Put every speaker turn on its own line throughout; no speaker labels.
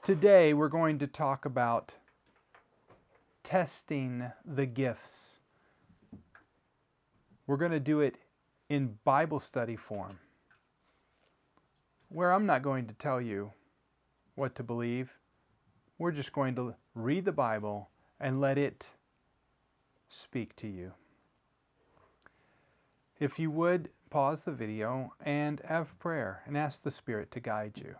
Today we're going to talk about testing the gifts. We're going to do it in Bible study form, where I'm not going to tell you what to believe. We're just going to read the Bible and let it speak to you. If you would, pause the video and have prayer and ask the Spirit to guide you.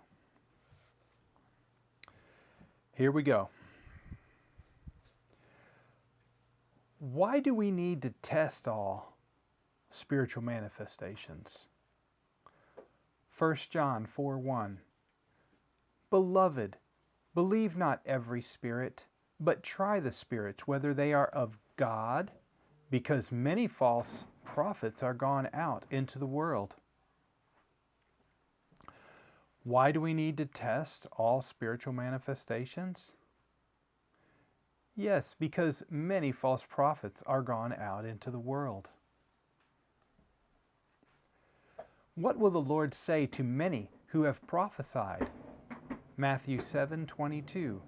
Here we go. Why do we need to test all spiritual manifestations? 1 John 4:1. Beloved, believe not every spirit, but try the spirits whether they are of God, because many false prophets are gone out into the world. Why do we need to test all spiritual manifestations? Yes, because many false prophets are gone out into the world. What will the Lord say to many who have prophesied? Matthew 7:22.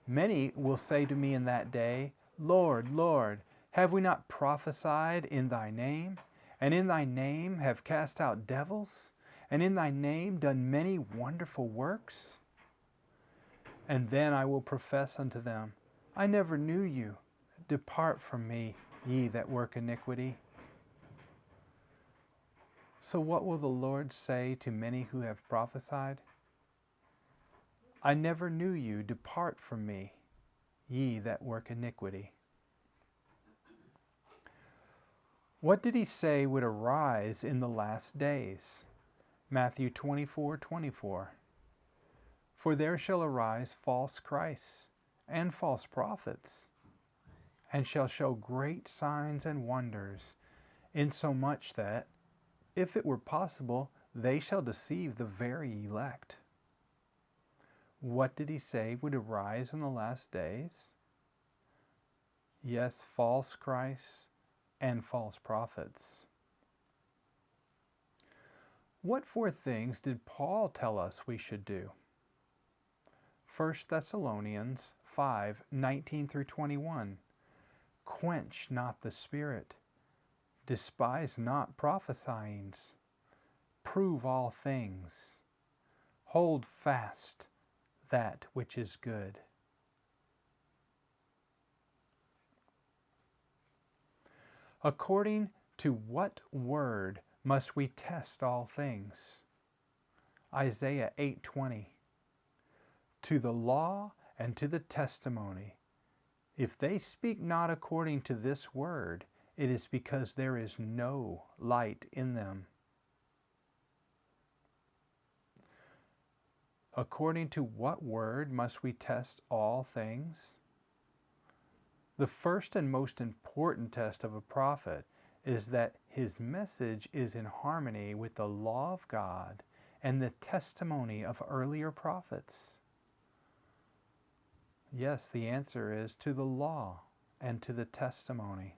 Many will say to me in that day, Lord, Lord, have we not prophesied in thy name, and in thy name have cast out devils, and in thy name done many wonderful works? And then I will profess unto them, I never knew you. Depart from me, ye that work iniquity. So what will the Lord say to many who have prophesied? I never knew you. Depart from me, ye that work iniquity. What did he say would arise in the last days? Matthew 24:24. For there shall arise false Christs and false prophets, and shall show great signs and wonders, insomuch that, if it were possible, they shall deceive the very elect. What did he say would arise in the last days? Yes, false Christs and false prophets. What four things did Paul tell us we should do? 1 Thessalonians 5:19-21. Quench not the spirit, despise not prophesyings, prove all things, hold fast that which is good. According to what word must we test all things? Isaiah 8:20. To the law and to the testimony. If they speak not according to this word, it is because there is no light in them. According to what word must we test all things? The first and most important test of a prophet is that his message is in harmony with the law of God and the testimony of earlier prophets. Yes, the answer is to the law and to the testimony.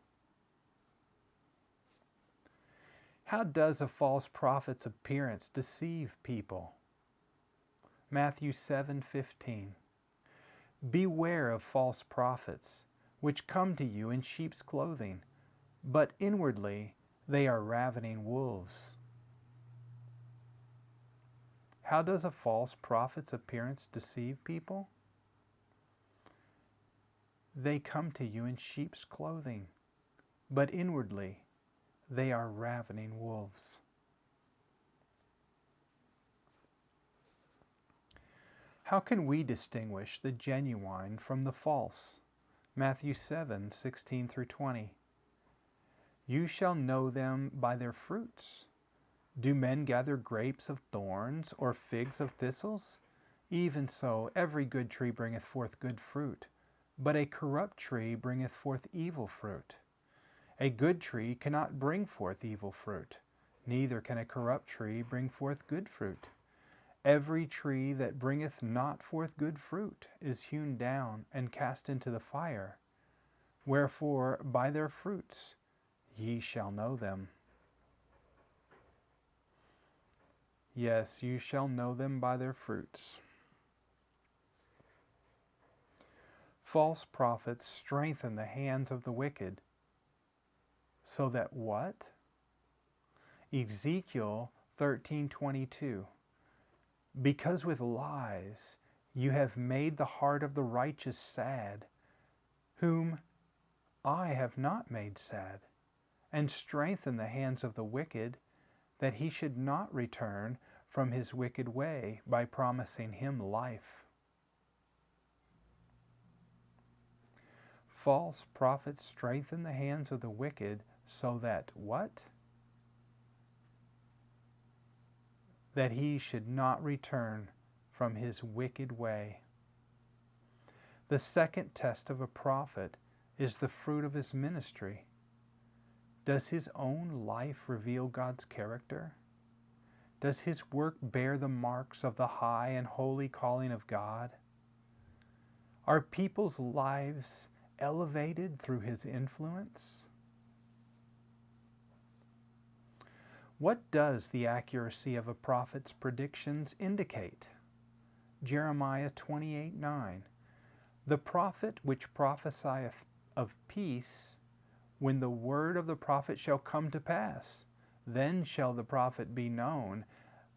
How does a false prophet's appearance deceive people? Matthew 7:15. Beware of false prophets, which come to you in sheep's clothing, but inwardly they are ravening wolves. How does a false prophet's appearance deceive people? They come to you in sheep's clothing, but inwardly they are ravening wolves. How can we distinguish the genuine from the false? Matthew 7:16-20. You shall know them by their fruits. Do men gather grapes of thorns or figs of thistles? Even so, every good tree bringeth forth good fruit, but a corrupt tree bringeth forth evil fruit. A good tree cannot bring forth evil fruit, neither can a corrupt tree bring forth good fruit. Every tree that bringeth not forth good fruit is hewn down and cast into the fire. Wherefore, by their fruits ye shall know them. Yes, you shall know them by their fruits. False prophets strengthen the hands of the wicked, so that what? Ezekiel 13:22. Because with lies you have made the heart of the righteous sad, whom I have not made sad, and strengthened the hands of the wicked, that he should not return from his wicked way by promising him life. False prophets strengthen the hands of the wicked, so that what? That he should not return from his wicked way. The second test of a prophet is the fruit of his ministry. Does his own life reveal God's character? Does his work bear the marks of the high and holy calling of God? Are people's lives elevated through his influence? What does the accuracy of a prophet's predictions indicate? Jeremiah 28:9. The prophet which prophesieth of peace, when the word of the prophet shall come to pass, then shall the prophet be known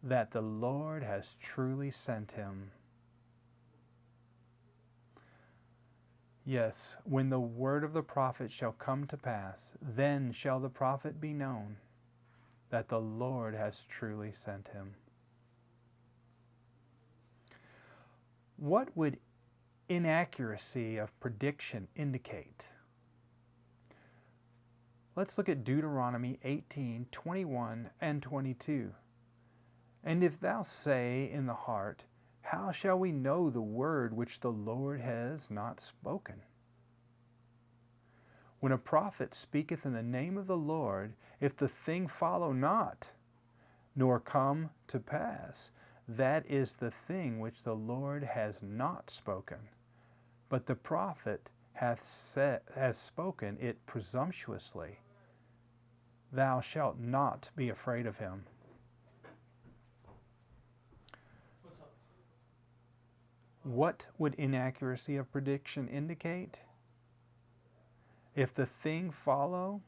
that the Lord has truly sent him. Yes, when the word of the prophet shall come to pass, then shall the prophet be known that the Lord has truly sent him. What would inaccuracy of prediction indicate? Let's look at Deuteronomy 18:21 and 22. And if thou say in the heart, how shall we know the word which the Lord has not spoken? When a prophet speaketh in the name of the Lord, if the thing follow not, nor come to pass, that is the thing which the Lord has not spoken. But the prophet has spoken it presumptuously. Thou shalt not be afraid of him. What would inaccuracy of prediction indicate? If the thing follow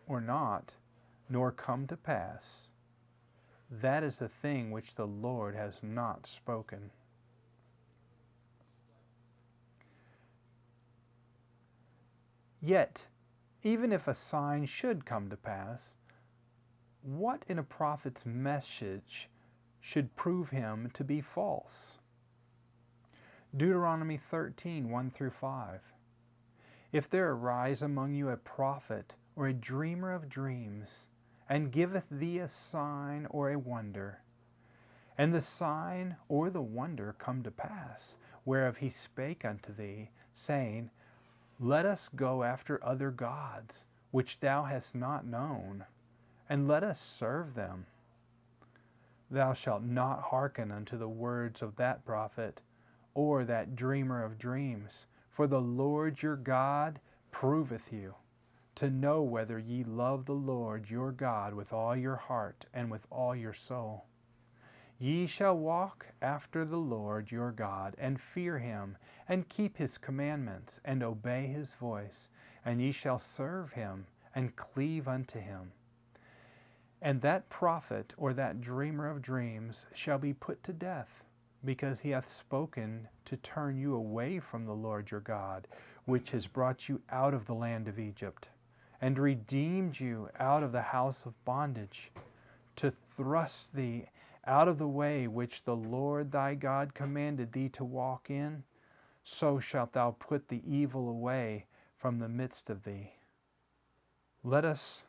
or not, nor come to pass, that is the thing which the Lord has not spoken. Yet, even if a sign should come to pass, what in a prophet's message should prove him to be false? Deuteronomy 13:1 through 5. If there arise among you a prophet or a dreamer of dreams, and giveth thee a sign or a wonder, and the sign or the wonder come to pass, whereof he spake unto thee, saying, let us go after other gods, which thou hast not known, and let us serve them. Thou shalt not hearken unto the words of that prophet, or that dreamer of dreams, for the Lord your God proveth you, to know whether ye love the Lord your God with all your heart and with all your soul. Ye shall walk after the Lord your God, and fear him, and keep his commandments, and obey his voice, and ye shall serve him, and cleave unto him. And that prophet or that dreamer of dreams shall be put to death, because he hath spoken to turn you away from the Lord your God, which has brought you out of the land of Egypt, and redeemed you out of the house of bondage, to thrust thee out of the way which the Lord thy God commanded thee to walk in, so shalt thou put the evil away from the midst of thee. Let us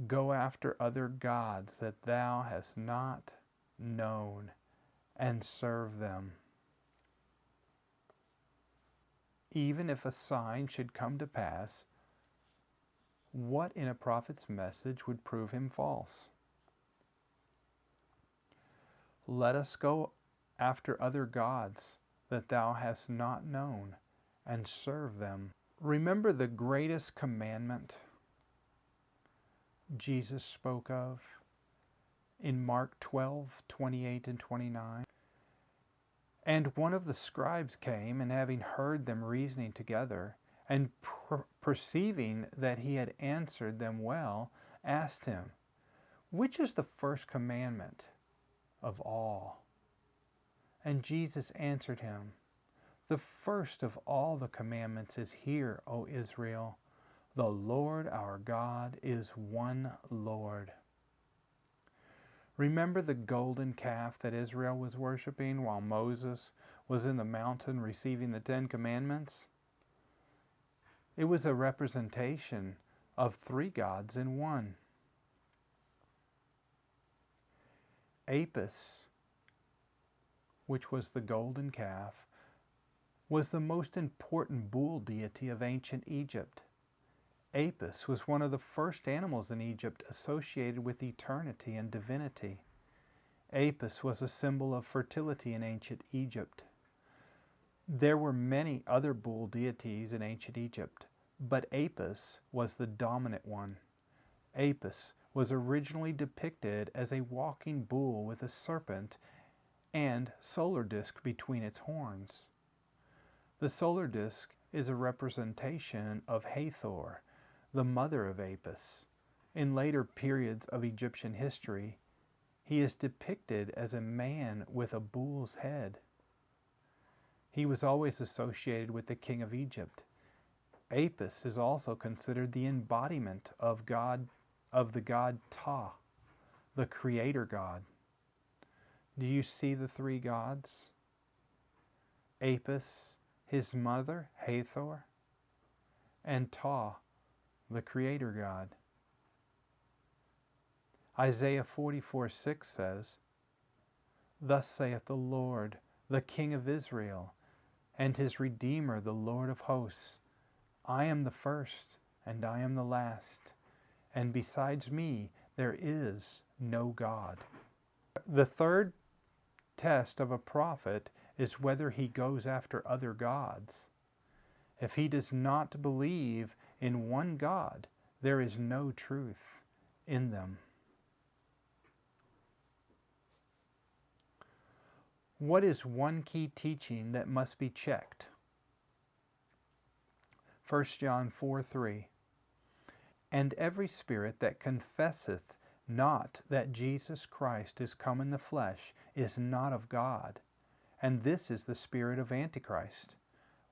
go after other gods that thou hast not known, and serve them. Even if a sign should come to pass, what in a prophet's message would prove him false? Let us go after other gods that thou hast not known, and serve them. Remember the greatest commandment Jesus spoke of in Mark 12:28 and 29. And one of the scribes came, and having heard them reasoning together, and perceiving that he had answered them well, asked him, "Which is the first commandment of all?" And Jesus answered him, "The first of all the commandments is, Hear, O Israel, the Lord our God is one Lord." Remember the golden calf that Israel was worshiping while Moses was in the mountain receiving the 10 Commandments? It was a representation of 3 gods in one. Apis, which was the golden calf, was the most important bull deity of ancient Egypt. Apis was one of the first animals in Egypt associated with eternity and divinity. Apis was a symbol of fertility in ancient Egypt. There were many other bull deities in ancient Egypt, but Apis was the dominant one. Apis was originally depicted as a walking bull with a serpent and solar disk between its horns. The solar disk is a representation of Hathor, the mother of Apis. In later periods of Egyptian history, he is depicted as a man with a bull's head. He was always associated with the king of Egypt. Apis is also considered the embodiment of the god Ptah, the creator god. Do you see the 3 gods? Apis, his mother, Hathor, and Ptah, the creator God. Isaiah 44:6 says, "Thus saith the Lord, the King of Israel, and his Redeemer, the Lord of hosts, I am the first, and I am the last, and besides me there is no God." The third test of a prophet is whether he goes after other gods. If he does not believe in one God, there is no truth in them. What is one key teaching that must be checked? 1 John 4:3. "And every spirit that confesseth not that Jesus Christ is come in the flesh is not of God. And this is the spirit of Antichrist,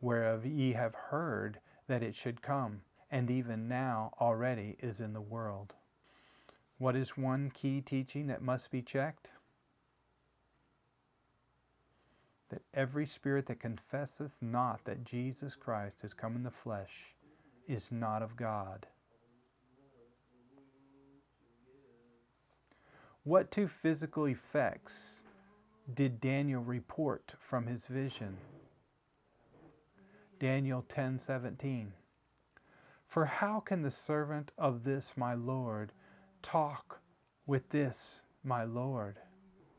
whereof ye have heard that it should come, and even now already is in the world." What is one key teaching that must be checked? That every spirit that confesseth not that Jesus Christ is come in the flesh is not of God. What 2 physical effects did Daniel report from his vision? Daniel 10:17. "For how can the servant of this my Lord talk with this my Lord?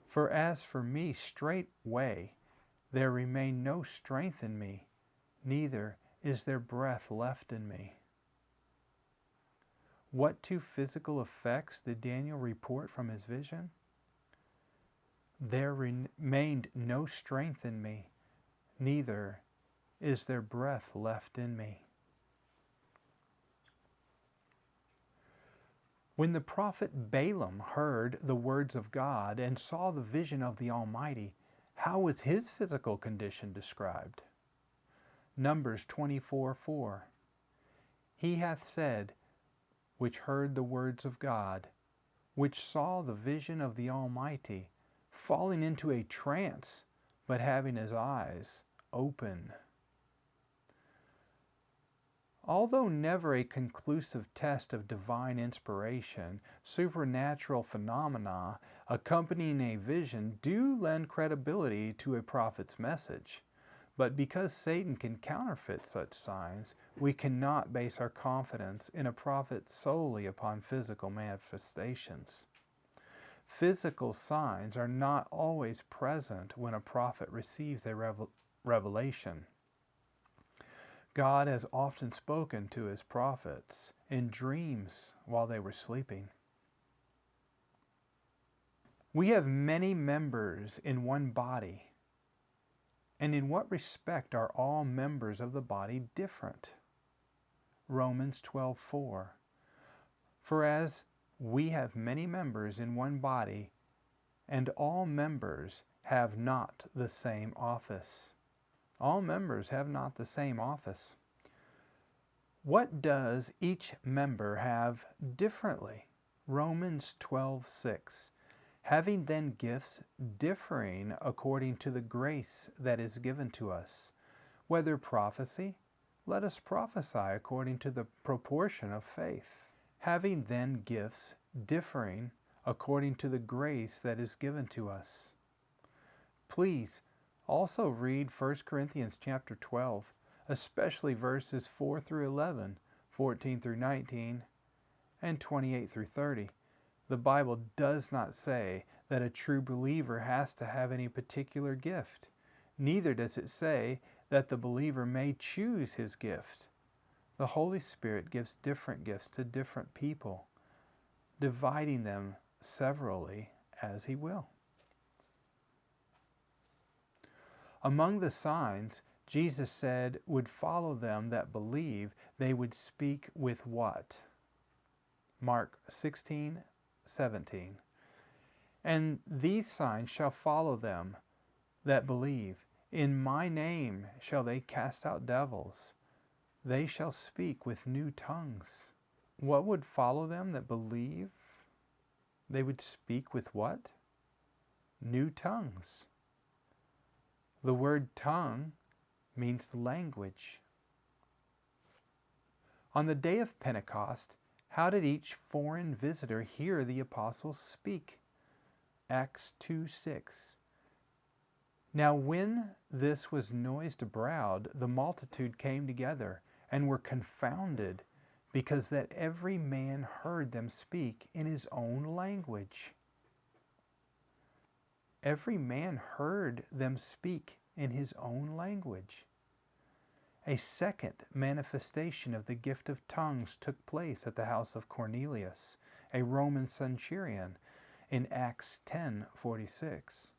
For as for me, straightway there remained no strength in me, neither is there breath left in me." What 2 physical effects did Daniel report from his vision? "There remained no strength in me, neither is there breath left in me." When the prophet Balaam heard the words of God and saw the vision of the Almighty, how was his physical condition described? Numbers 24:4. "He hath said, which heard the words of God, which saw the vision of the Almighty, falling into a trance, but having his eyes open." Although never a conclusive test of divine inspiration, supernatural phenomena accompanying a vision do lend credibility to a prophet's message. But because Satan can counterfeit such signs, we cannot base our confidence in a prophet solely upon physical manifestations. Physical signs are not always present when a prophet receives a revelation. God has often spoken to his prophets in dreams while they were sleeping. We have many members in one body, And in what respect are all members of the body different? Romans 12:4. For as we have many members in one body, and all members have not the same office. All members have not the same office. What does each member have differently? Romans 12:6. Having then gifts differing according to the grace that is given to us, whether prophecy, let us prophesy according to the proportion of faith. Having then gifts differing according to the grace that is given to us. Please also read 1 Corinthians chapter 12, especially verses 4 through 11, 14 through 19, and 28 through 30. The Bible does not say that a true believer has to have any particular gift. Neither does it say that the believer may choose his gift. The Holy Spirit gives different gifts to different people, dividing them severally as He will. Among the signs Jesus said would follow them that believe, they would speak with what? Mark 16:17. And these signs shall follow them that believe. In my name shall they cast out devils. They shall speak with new tongues. What would follow them that believe? They would speak with what? New tongues. The word tongue means language. On the day of Pentecost, how did each foreign visitor hear the apostles speak? Acts 2:6. Now when this was noised abroad, the multitude came together, and were confounded, because that every man heard them speak in his own language. Every man heard them speak in his own language. A second manifestation of the gift of tongues took place at the house of Cornelius, a Roman centurion, in Acts 10:46.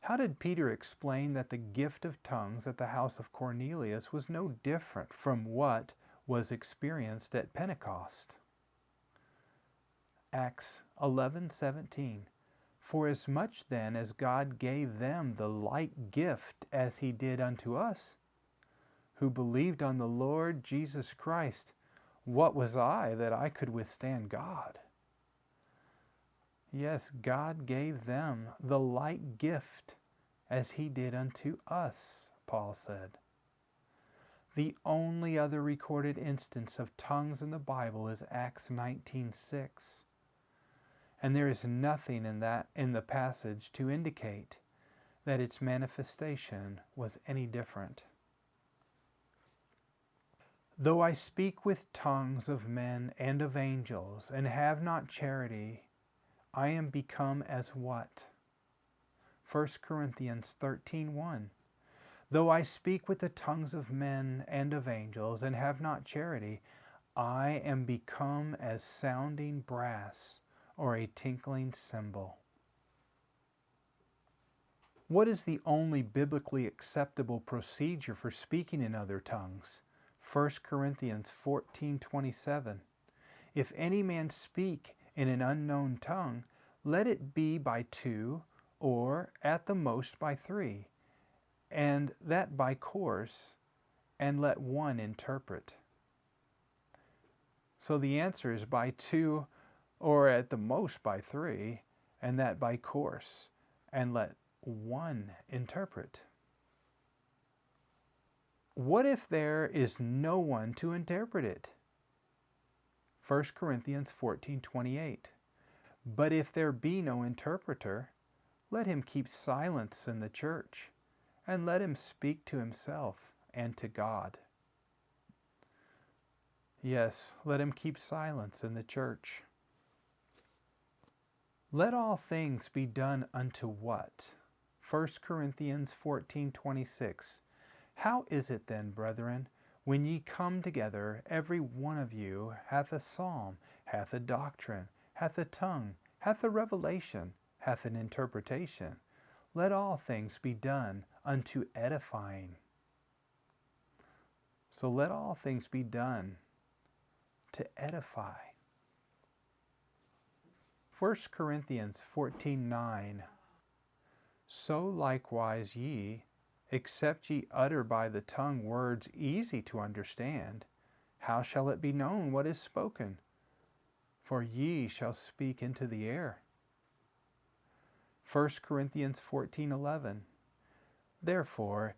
How did Peter explain that the gift of tongues at the house of Cornelius was no different from what was experienced at Pentecost? Acts 11:17. For as much then as God gave them the like gift as He did unto us, who believed on the Lord Jesus Christ, what was I that I could withstand God? Yes, God gave them the like gift as He did unto us, Paul said. The only other recorded instance of tongues in the Bible is Acts 19:6. And there is nothing in the passage to indicate that its manifestation was any different. Though I speak with tongues of men and of angels, and have not charity, I am become as what? 1 Corinthians 13:1. Though I speak with the tongues of men and of angels, and have not charity, I am become as sounding brass, or a tinkling cymbal. What is the only biblically acceptable procedure for speaking in other tongues? 1 Corinthians 14:27. If any man speak in an unknown tongue, let it be by two, or at the most by three, and that by course, and let one interpret. So the answer is by two, or at the most by three, and that by course, and let one interpret. What if there is no one to interpret it? 1 Corinthians 14:28. But if there be no interpreter, let him keep silence in the church, and let him speak to himself and to God. Yes, let him keep silence in the church. Let all things be done unto what? 1 Corinthians 14:26. How is it then, brethren, when ye come together, every one of you hath a psalm, hath a doctrine, hath a tongue, hath a revelation, hath an interpretation? let all things be done unto edifying. So let all things be done to edify. 1 Corinthians 14:9. So likewise ye, except ye utter by the tongue words easy to understand, how shall it be known what is spoken? For ye shall speak into the air. 1 Corinthians 14:11. Therefore,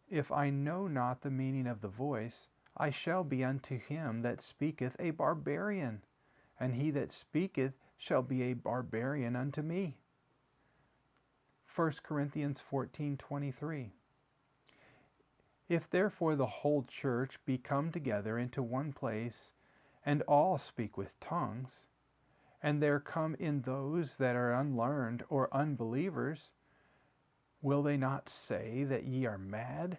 if I know not the meaning of the voice, I shall be unto him that speaketh a barbarian, and he that speaketh shall be a barbarian unto me. 1 Corinthians 14:23. If therefore the whole church be come together into one place, and all speak with tongues, and there come in those that are unlearned or unbelievers, will they not say that ye are mad?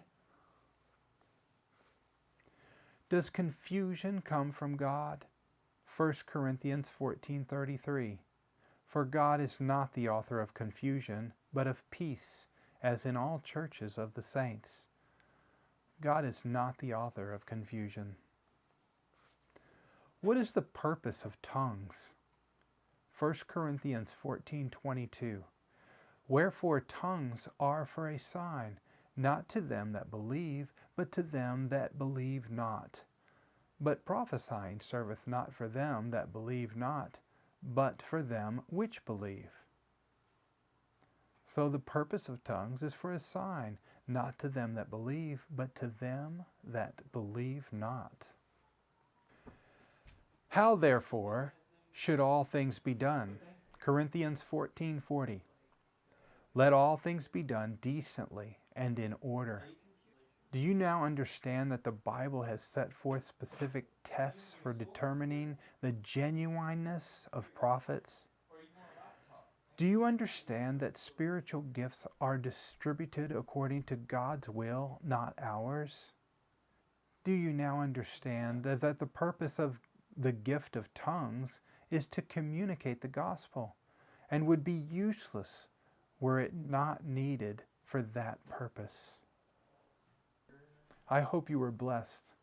Does confusion come from God? 1 Corinthians 14:33. For God is not the author of confusion, but of peace, as in all churches of the saints. God is not the author of confusion. What is the purpose of tongues? 1 Corinthians 14:22. Wherefore tongues are for a sign, not to them that believe, but to them that believe not. But prophesying serveth not for them that believe not, but for them which believe. So the purpose of tongues is for a sign, not to them that believe, but to them that believe not. How therefore should all things be done? Corinthians 14:40. Let all things be done decently and in order. Do you now understand that the Bible has set forth specific tests for determining the genuineness of prophets? Do you understand that spiritual gifts are distributed according to God's will, not ours? Do you now understand that the purpose of the gift of tongues is to communicate the gospel, and would be useless were it not needed for that purpose? I hope you were blessed.